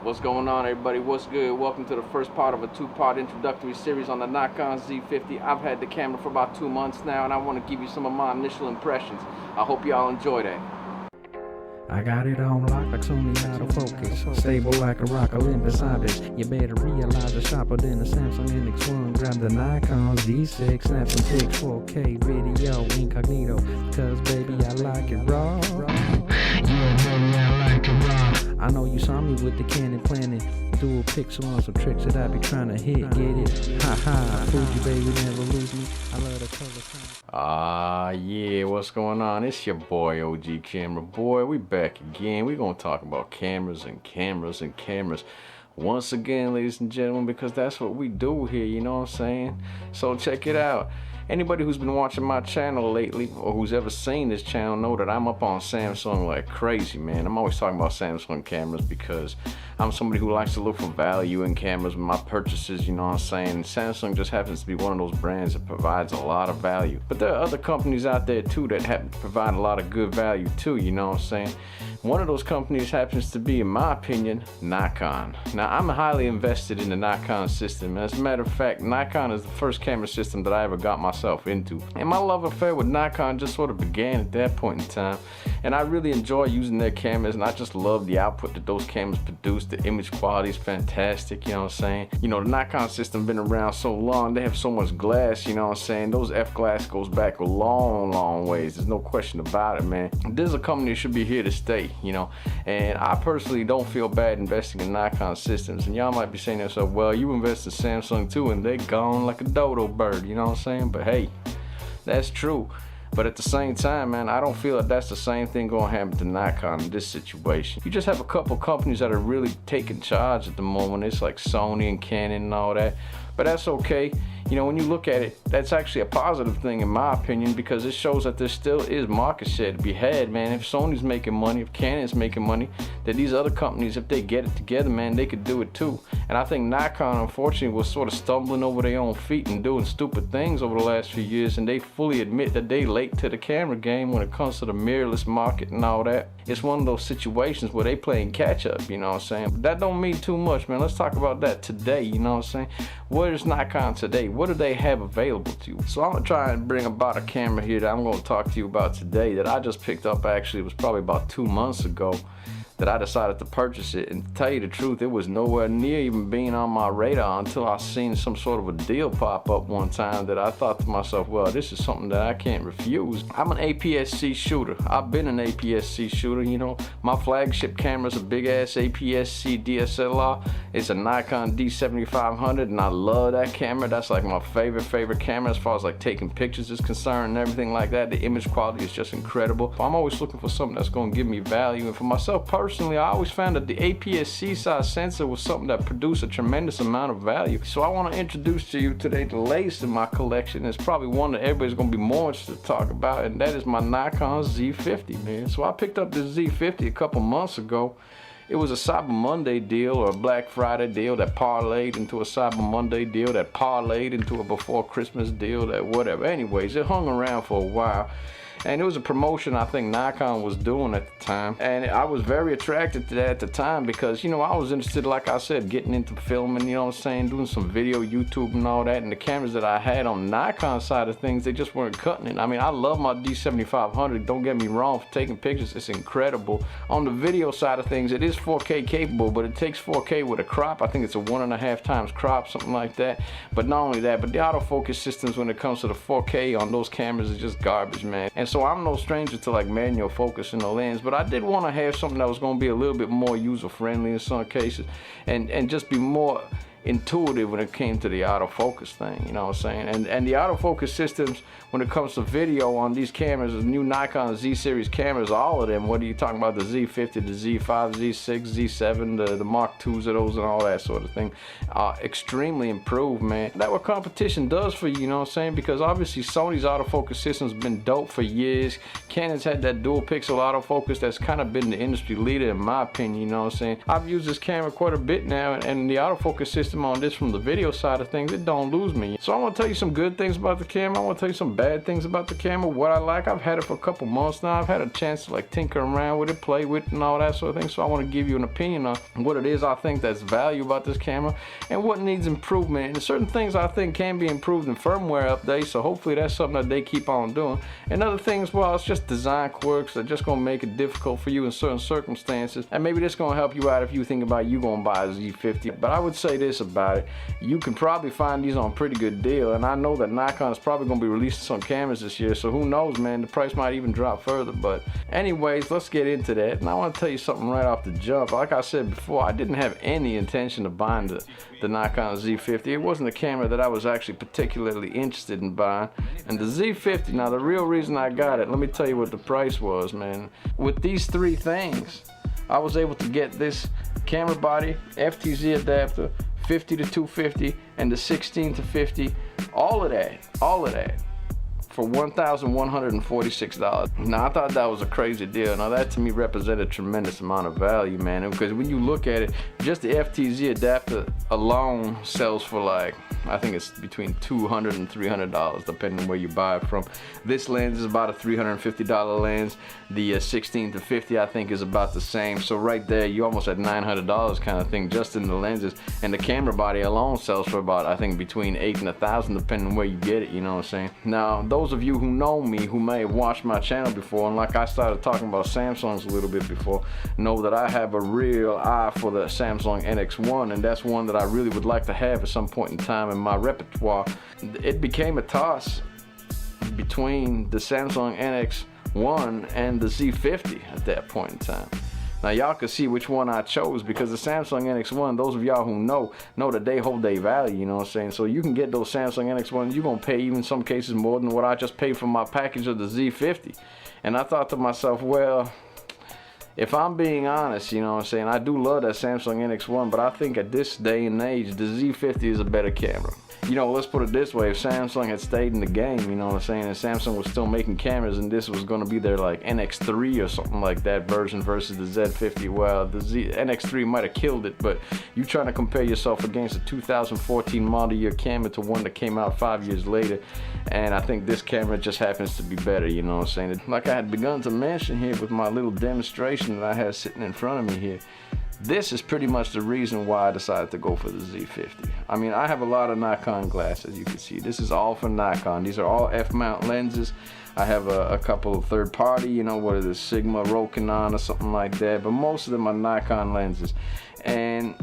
What's going on, everybody? What's good? Welcome to the first part of a two-part introductory series on the Nikon Z50. I've had the camera for about 2 months now, and I want to give you some of my initial impressions. I hope y'all enjoy that. I got it on lock like Sony autofocus, stable like a rock, a limp beside it. You better realize a sharper than a Samsung NX1. Grab the Nikon Z6, snap some pics, 4K video incognito, cause baby I like it raw. I know you saw me with the Canon planning dual pixel on some tricks that I be trying to hit, get it? Ha ha, fooled you baby, never lose me. I love the color sign. Yeah, what's going on? It's your boy OG Camera Boy. We back again. We're gonna talk about cameras and cameras and cameras once again, ladies and gentlemen, because that's what we do here, you know what I'm saying? So check it out. Anybody who's been watching my channel lately, or who's ever seen this channel, know that I'm up on Samsung like crazy, man. I'm always talking about Samsung cameras because I'm somebody who likes to look for value in cameras with my purchases, you know what I'm saying? Samsung just happens to be one of those brands that provides a lot of value. But there are other companies out there too that happen to provide a lot of good value too, you know what I'm saying? One of those companies happens to be, in my opinion, Nikon. Now, I'm highly invested in the Nikon system. As a matter of fact, Nikon is the first camera system that I ever got myself into. And my love affair with Nikon just sort of began at that point in time. And I really enjoy using their cameras, and I just love the output that those cameras produce. The image quality is fantastic, you know what I'm saying? You know, the Nikon system been around so long, they have so much glass, you know what I'm saying? Those F-glass goes back a long, long ways. There's no question about it, man. This is a company that should be here to stay, you know? And I personally don't feel bad investing in Nikon systems. And y'all might be saying to yourself, well, you invest in Samsung too, and they gone like a dodo bird, you know what I'm saying? But hey, that's true. But at the same time, man, I don't feel that that's the same thing gonna happen to Nikon in this situation. You just have a couple companies that are really taking charge at the moment. It's like Sony and Canon and all that. But that's okay. You know, when you look at it, that's actually a positive thing in my opinion, because it shows that there still is market share to be had, man. If Sony's making money, if Canon's making money, that these other companies, if they get it together, man, they could do it too. And I think Nikon, unfortunately, was sort of stumbling over their own feet and doing stupid things over the last few years, and they fully admit that they late to the camera game when it comes to the mirrorless market and all that. It's one of those situations where they playing catch up, you know what I'm saying? But that don't mean too much, man. Let's talk about that today, you know what I'm saying? Where is Nikon today? What do they have available to you? So I'm gonna try and bring about a camera here that I'm gonna talk to you about today that I just picked up. Actually, it was probably about 2 months ago that I decided to purchase it. And to tell you the truth, it was nowhere near even being on my radar until I seen some sort of a deal pop up one time that I thought to myself, well, this is something that I can't refuse. I'm an APS-C shooter. I've been an APS-C shooter, you know. My flagship camera is a big ass APS-C DSLR. It's a Nikon Z50, and I love that camera. That's like my favorite camera as far as like taking pictures is concerned and everything like that. The image quality is just incredible. I'm always looking for something that's gonna give me value. And for myself personally, I always found that the APS-C size sensor was something that produced a tremendous amount of value. So I want to introduce to you today the latest in my collection. It's probably one that everybody's going to be more interested to talk about, and that is my Nikon Z50, man. So I picked up this Z50 a couple months ago. It was a Cyber Monday deal or a Black Friday deal that parlayed into a Cyber Monday deal that parlayed into a before Christmas deal, that whatever. Anyways, it hung around for a while. And it was a promotion I think Nikon was doing at the time. And I was very attracted to that at the time because, you know, I was interested, like I said, getting into filming, you know what I'm saying, doing some video, YouTube and all that. And the cameras that I had on the Nikon side of things, they just weren't cutting it. I mean, I love my Z7500, don't get me wrong, for taking pictures, it's incredible. On the video side of things, it is 4K capable, but it takes 4K with a crop. I think it's a 1.5 times crop, something like that. But not only that, but the autofocus systems when it comes to the 4K on those cameras is just garbage, man. And so I'm no stranger to like manual focus in the lens, but I did want to have something that was going to be a little bit more user friendly in some cases and just be more intuitive when it came to the autofocus thing, you know what I'm saying? And the autofocus systems when it comes to video on these cameras, the new Nikon Z series cameras, all of them, whether you're talking about the Z50, the Z5, Z6, Z7, the Mark IIs of those and all that sort of thing, are extremely improved, man. That's what competition does for you, you know what I'm saying? Because obviously Sony's autofocus system's been dope for years. Canon's had that dual pixel autofocus that's kind of been the industry leader in my opinion, you know what I'm saying? I've used this camera quite a bit now, and the autofocus system criticism on this from the video side of things, it don't lose me. So I want to tell you some good things about the camera. I want to tell you some bad things about the camera, what I like. I've had it for a couple months now. I've had a chance to like tinker around with it, play with it, and all that sort of thing. So I want to give you an opinion on what it is I think that's value about this camera and what needs improvement. And certain things I think can be improved in firmware updates. So hopefully that's something that they keep on doing. And other things, well, it's just design quirks that just gonna make it difficult for you in certain circumstances. And maybe this gonna help you out if you think about you gonna buy a Z50. But I would say this about it: you can probably find these on a pretty good deal. And I know that Nikon is probably gonna be releasing some cameras this year. So who knows, man? The price might even drop further. But anyways, let's get into that. And I want to tell you something right off the jump. Like I said before, I didn't have any intention of buying the Nikon Z50. It wasn't a camera that I was actually particularly interested in buying. And the Z50, now the real reason I got it, let me tell you what the price was, man. With these three things, I was able to get this camera body, FTZ adapter, 50 to 250, and the 16 to 50, all of that for $1,146. Now I thought that was a crazy deal. Now that to me represented a tremendous amount of value, man, because when you look at it, just the FTZ adapter alone sells for like, I think it's between $200 and $300 depending on where you buy it from. This lens is about a $350 lens. The 16 to 50 I think is about the same. So right there you almost at $900 kind of thing just in the lenses. And the camera body alone sells for about, I think, between $800 and $1,000 depending on where you get it, you know what I'm saying? Now those of you who know me, who may have watched my channel before, and like I started talking about Samsungs a little bit before, know that I have a real eye for the Samsung NX1, and that's one that I really would like to have at some point in time in my repertoire. It became a toss between the Samsung NX1 and the Z50 at that point in time. Now y'all can see which one I chose, because the Samsung NX1, those of y'all who know that they hold their value, you know what I'm saying? So you can get those Samsung NX1s, you're gonna pay even some cases more than what I just paid for my package of the Z50. And I thought to myself, well, if I'm being honest, you know what I'm saying, I do love that Samsung NX1, but I think at this day and age, the Z50 is a better camera. You know, let's put it this way, if Samsung had stayed in the game, you know what I'm saying, and Samsung was still making cameras and this was going to be their like NX3 or something like that version versus the Z50, well, the NX3 might have killed it, but you trying to compare yourself against a 2014 model year camera to one that came out 5 years later, and I think this camera just happens to be better, you know what I'm saying. Like I had begun to mention here with my little demonstration that I had sitting in front of me here, this is pretty much the reason why I decided to go for the Z50. I mean, I have a lot of Nikon glass, as you can see. This is all from Nikon. These are all F-mount lenses. I have a couple of third-party, you know, what is it, Sigma, Rokinon, or something like that. But most of them are Nikon lenses. And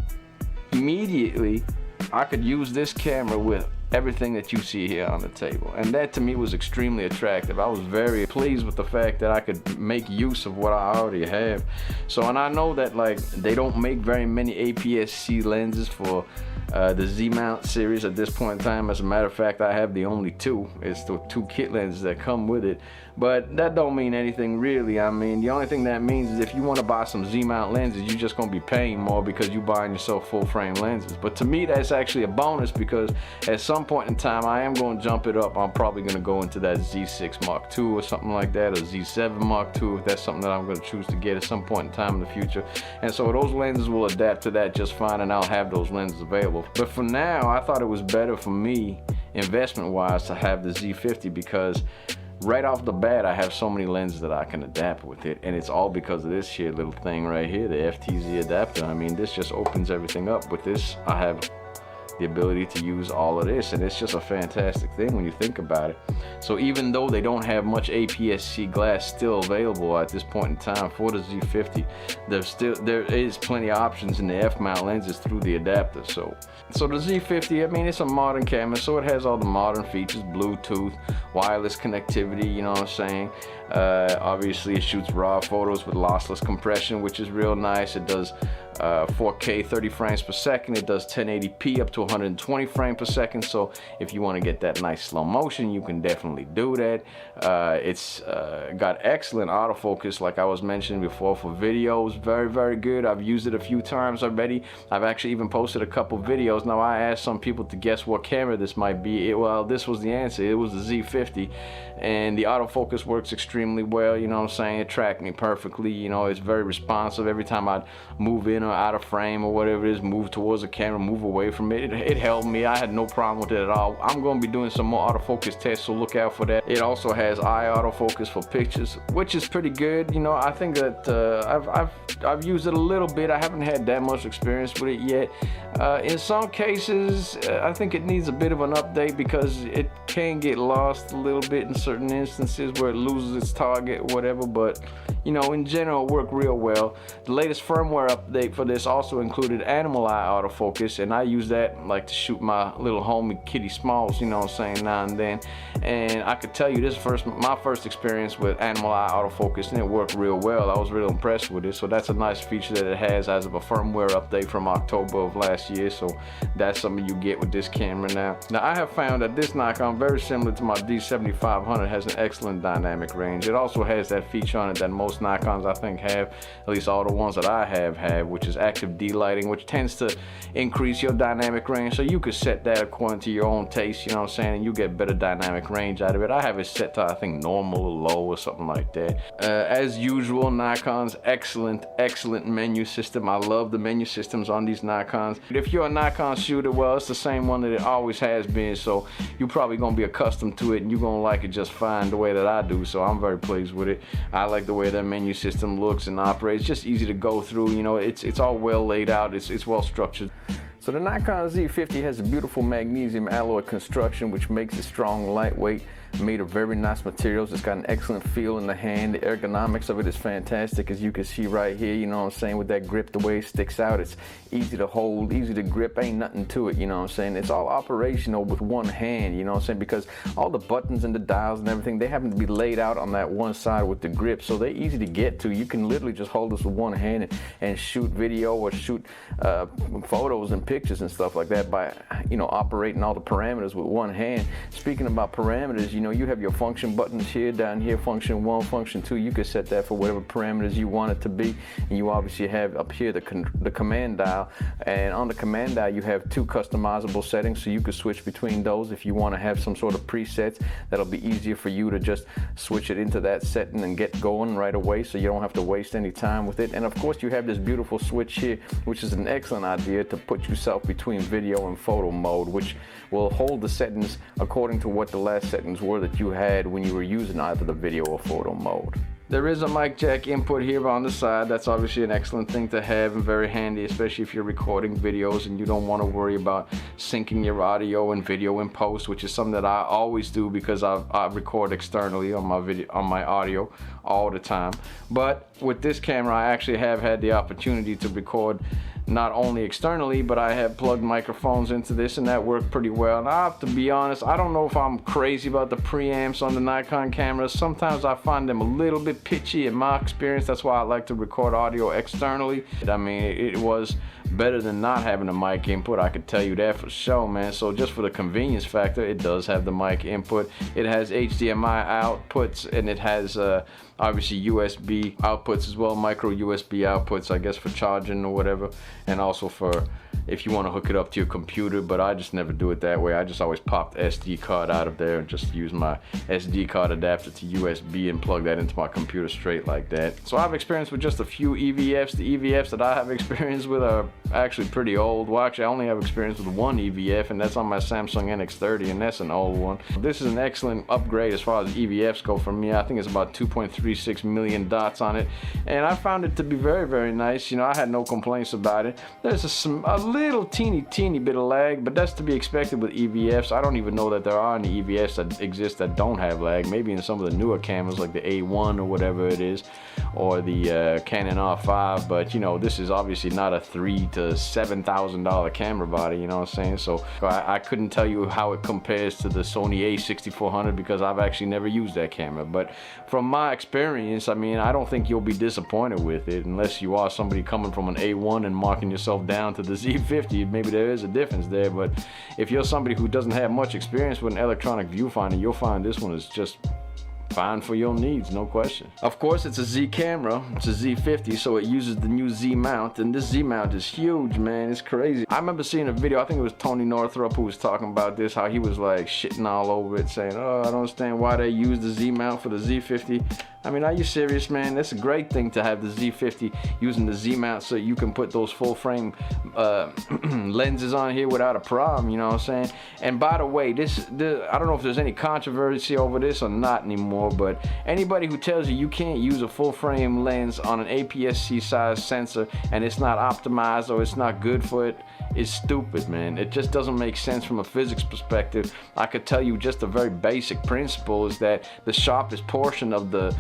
immediately, I could use this camera with everything that you see here on the table, and that to me was extremely attractive. I was very pleased with the fact that I could make use of what I already have. So, and I know that like they don't make very many APS-C lenses for the Z mount series at this point in time. As a matter of fact, I have the only two. It's the two kit lenses that come with it, but that don't mean anything really. I mean, the only thing that means is if you want to buy some Z mount lenses, you're just going to be paying more because you're buying yourself full frame lenses. But to me, that's actually a bonus, because at some point in time I am going to jump it up. I'm probably going to go into that Z6 Mark II or something like that, or Z7 Mark II, if that's something that I'm going to choose to get at some point in time in the future. And so those lenses will adapt to that just fine, and I'll have those lenses available. But for now, I thought it was better for me investment wise to have the Z50, because right off the bat I have so many lenses that I can adapt with it, and it's all because of this here little thing right here, the FTZ adapter. I mean, this just opens everything up. With this I have the ability to use all of this, and it's just a fantastic thing when you think about it. So even though they don't have much APS-C glass still available at this point in time for the Z50, there is plenty of options in the F-mount lenses through the adapter. So the Z50, I mean, it's a modern camera, so it has all the modern features: Bluetooth, wireless connectivity, you know what I'm saying. Obviously it shoots raw photos with lossless compression, which is real nice. It does 4K 30 frames per second. It does 1080p up to 120 frames per second. So if you want to get that nice slow motion, you can definitely do that. It's got excellent autofocus, like I was mentioning before, for videos. Very, very good. I've used it a few times already. I've actually even posted a couple videos. Now I asked some people to guess what camera this might be. Well, this was the answer. It was the Z50, and the autofocus works extremely extremely well, you know what I'm saying? It tracked me perfectly, you know, it's very responsive. Every time I'd move in or out of frame or whatever it is, move towards the camera, move away from it, it held me. I had no problem with it at all. I'm going to be doing some more autofocus tests, so look out for that. It also has eye autofocus for pictures, which is pretty good. You know, I think that I've used it a little bit. I haven't had that much experience with it yet. In some cases, I think it needs a bit of an update because it can get lost a little bit in certain instances where it loses its target or whatever, but you know, in general, it worked real well. The latest firmware update for this also included animal eye autofocus, and I use that like to shoot my little homie Kitty Smalls, you know what I'm saying, now and then. And I could tell you this my first experience with animal eye autofocus, and it worked real well. I was really impressed with it. So that's a nice feature that it has as of a firmware update from October of last year. So that's something you get with this camera now. Now I have found that this Nikon, very similar to my D7500, has an excellent dynamic range. It also has that feature on it that most Nikons I think have, at least all the ones that I have, which is active D-lighting, which tends to increase your dynamic range. So you could set that according to your own taste, you know what I'm saying, and you get better dynamic range out of it. I have it set to, I think, normal or low or something like that. As usual, Nikon's excellent menu system. I love the menu systems on these Nikons. If you're a Nikon shooter, well, it's the same one that it always has been, so you're probably gonna be accustomed to it and you're gonna like it just fine the way that I do. So I'm very pleased with it. I like the way that menu system looks and operates. Just easy to go through, you know, it's all well laid out, it's well structured. So the Nikon Z50 has a beautiful magnesium alloy construction, which makes it strong and lightweight, made of very nice materials. It's got an excellent feel in the hand. The ergonomics of it is fantastic, as you can see right here, you know what I'm saying, with that grip, the way it sticks out. It's easy to hold, easy to grip, ain't nothing to it, you know what I'm saying. It's all operational with one hand, you know what I'm saying, because all the buttons and the dials and everything, they happen to be laid out on that one side with the grip, so they're easy to get to. You can literally just hold this with one hand and shoot video or shoot photos and pictures and stuff like that by, you know, operating all the parameters with one hand. Speaking about parameters, you know, you have your function buttons here, down here, function 1, function 2. You can set that for whatever parameters you want it to be. And you obviously have up here the command dial. And on the command dial, you have 2 customizable settings, so you can switch between those if you want to have some sort of presets. That'll be easier for you to just switch it into that setting and get going right away, so you don't have to waste any time with it. And of course, you have this beautiful switch here, which is an excellent idea to put yourself between video and photo mode, which will hold the settings according to what the last settings were that you had when you were using either the video or photo mode. There is a mic jack input here on the side. That's obviously an excellent thing to have and very handy, especially if you're recording videos and you don't want to worry about syncing your audio and video in post, which is something that I always do because I record externally on my audio all the time. But with this camera, I actually have had the opportunity to record not only externally, but I have plugged microphones into this, and that worked pretty well. And I have to be honest, I don't know if I'm crazy about the preamps on the Nikon cameras. Sometimes I find them a little bit pitchy in my experience. That's why I like to record audio externally. I mean, it was better than not having a mic input, I could tell you that for sure, man. So just for the convenience factor, it does have the mic input. It has HDMI outputs, and it has obviously USB outputs as well, micro USB outputs, I guess, for charging or whatever, and also for if you want to hook it up to your computer, but I just never do it that way. I just always pop the SD card out of there and just use my SD card adapter to USB and plug that into my computer straight like that. So I've experienced with just a few EVFs. The EVFs that I have experience with are actually pretty old. Well, actually I only have experience with one EVF, and that's on my Samsung NX30, and that's an old one. This is an excellent upgrade as far as EVFs go for me. I think it's about 2.36 million dots on it, and I found it to be very, very nice. You know, I had no complaints about it. There's a little teeny bit of lag, but that's to be expected with EVFs. I don't even know that there are any EVFs that exist that don't have lag. Maybe in some of the newer cameras like the A1 or whatever it is, or the Canon R5, but you know, this is obviously not a $3,000 to $7,000 camera body, you know what I'm saying? So I couldn't tell you how it compares to the Sony A6400 because I've actually never used that camera. But from my experience, I mean, I don't think you'll be disappointed with it unless you are somebody coming from an A1 and marking yourself down to the Z50. Maybe there is a difference there, but if you're somebody who doesn't have much experience with an electronic viewfinder, you'll find this one is just fine for your needs, no question. Of course, it's a Z camera. It's a Z50, so it uses the new Z mount, and this Z mount is huge, man. It's crazy. I remember seeing a video, I think it was Tony Northrup who was talking about this, how he was like shitting all over it, saying, oh, I don't understand why they use the Z mount for the Z50. I mean, are you serious, man? That's a great thing to have the Z50 using the Z mount so you can put those full frame lenses on here without a problem, you know what I'm saying? And by the way, this I don't know if there's any controversy over this or not anymore, but anybody who tells you you can't use a full frame lens on an APS-C size sensor and it's not optimized or it's not good for it is stupid, man. It just doesn't make sense from a physics perspective. I could tell you just a very basic principle is that the sharpest portion of the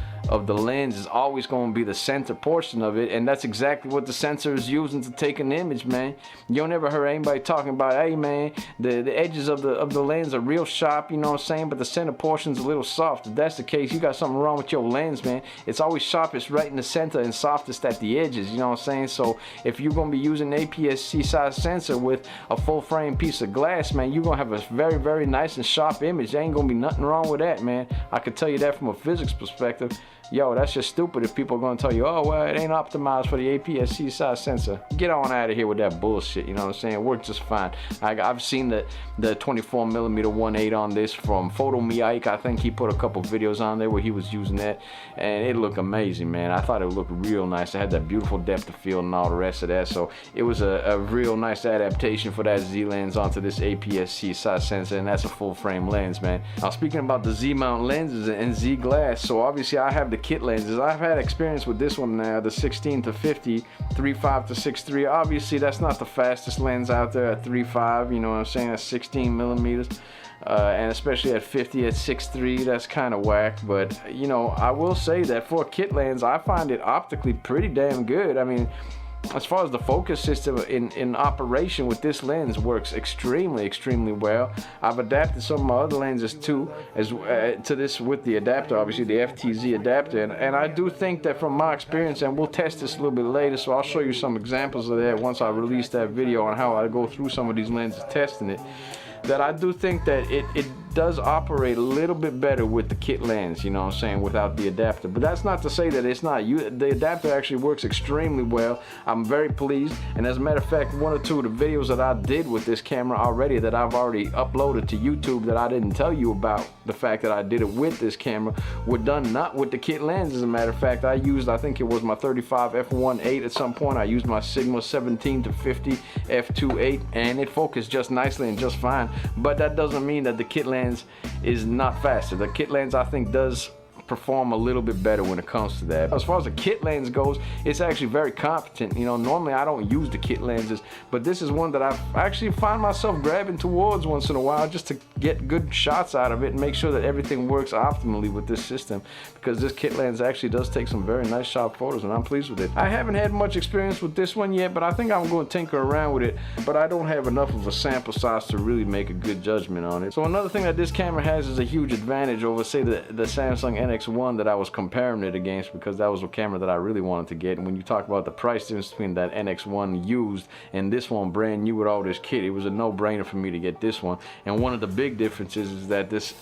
lens is always going to be the center portion of it, and that's exactly what the sensor is using to take an image, man. You don't ever hear anybody talking about, hey man, the edges of the lens are real sharp, you know what I'm saying, but the center portion's a little soft. If that's the case, you got something wrong with your lens, man. It's always sharpest right in the center and softest at the edges, you know what I'm saying? So if you're going to be using an APS-C size sensor with a full frame piece of glass, man, you're going to have a very, very nice and sharp image. There ain't going to be nothing wrong with that, man. I could tell you that from a physics perspective. Yo, that's just stupid if people are going to tell you, oh, well, it ain't optimized for the APS-C size sensor. Get on out of here with that bullshit, you know what I'm saying? It works just fine. I've seen the 24mm 1.8 on this from Photo Me Ike. I think he put a couple videos on there where he was using that, and it looked amazing, man. I thought it looked real nice. It had that beautiful depth of field and all the rest of that, so it was a real nice adaptation for that Z lens onto this APS-C size sensor, and that's a full frame lens, man. Now, speaking about the Z mount lenses and Z glass, so obviously I have the kit lenses. I've had experience with this one now, the 16 to 50, 3.5 to 6.3. Obviously, that's not the fastest lens out there at 3.5, you know what I'm saying? That's 16 millimeters. And especially at 50 at 6.3, that's kind of whack. But, you know, I will say that for a kit lens, I find it optically pretty damn good. I mean, as far as the focus system in operation with this lens works extremely well. I've adapted some of my other lenses too to this with the adapter, obviously the FTZ adapter, and I do think that from my experience, and we'll test this a little bit later, so I'll show you some examples of that once I release that video on how I go through some of these lenses testing it, that I do think that it does operate a little bit better with the kit lens, you know what I'm saying, without the adapter. But that's not to say that it's not. The adapter actually works extremely well. I'm very pleased, and as a matter of fact, one or two of the videos that I did with this camera already that I've already uploaded to YouTube that I didn't tell you about the fact that I did it with this camera were done not with the kit lens. As a matter of fact, I used, I think it was my 35 f1.8 at some point. I used my Sigma 17 to 50 f2.8, and it focused just nicely and just fine. But that doesn't mean that the kit lens is not faster. The kit lens, I think, does perform a little bit better when it comes to that. As far as the kit lens goes, it's actually very competent. You know, normally I don't use the kit lenses, but this is one that I actually find myself grabbing towards once in a while just to get good shots out of it and make sure that everything works optimally with this system, because this kit lens actually does take some very nice sharp photos, and I'm pleased with it. I haven't had much experience with this one yet, but I think I'm going to tinker around with it, but I don't have enough of a sample size to really make a good judgment on it. So another thing that this camera has is a huge advantage over, say, the Samsung NX1 that I was comparing it against, because that was a camera that I really wanted to get. And when you talk about the price difference between that NX1 used and this one brand new with all this kit, it was a no-brainer for me to get this one. And one of the big differences is that this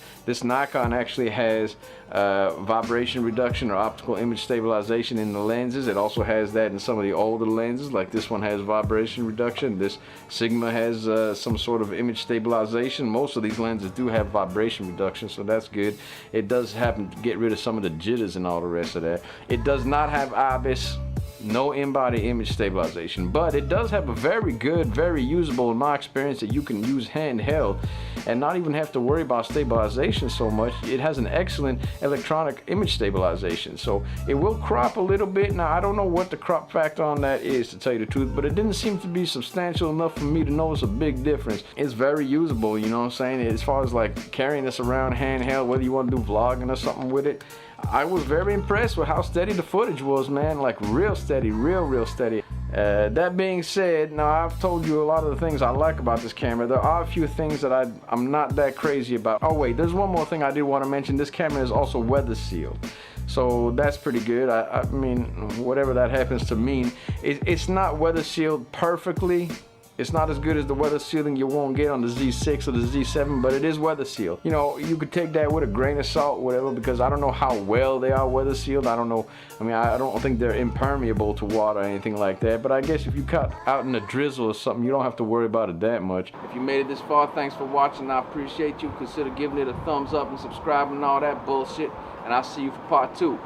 Nikon actually has vibration reduction or optical image stabilization in the lenses. It also has that in some of the older lenses, like this one has vibration reduction. This Sigma has some sort of image stabilization. Most of these lenses do have vibration reduction, so that's good. It does happen to get rid of some of the jitters and all the rest of that. It does not have IBIS, no in-body image stabilization, but it does have a very good, very usable, in my experience, that you can use handheld and not even have to worry about stabilization so much. It has an excellent electronic image stabilization, so it will crop a little bit. Now, I don't know what the crop factor on that is, to tell you the truth, but it didn't seem to be substantial enough for me to notice a big difference. It's very usable, you know what I'm saying, as far as like carrying this around handheld, whether you want to do vlogging or something with it. I was very impressed with how steady the footage was, man, like real steady, real steady. That being said, now I've told you a lot of the things I like about this camera. There are a few things that I'm not that crazy about. Oh wait, there's one more thing I did want to mention. This camera is also weather sealed, so that's pretty good. I mean, whatever that happens to mean, it's not weather sealed perfectly, It's not as good as the weather sealing you won't get on the Z6 or the Z7, but it is weather sealed. You know, you could take that with a grain of salt, whatever, because I don't know how well they are weather sealed. I don't know. I mean, I don't think they're impermeable to water or anything like that. But I guess if you cut out in a drizzle or something, you don't have to worry about it that much. If you made it this far, thanks for watching. I appreciate you. Consider giving it a thumbs up and subscribing and all that bullshit. And I'll see you for part 2.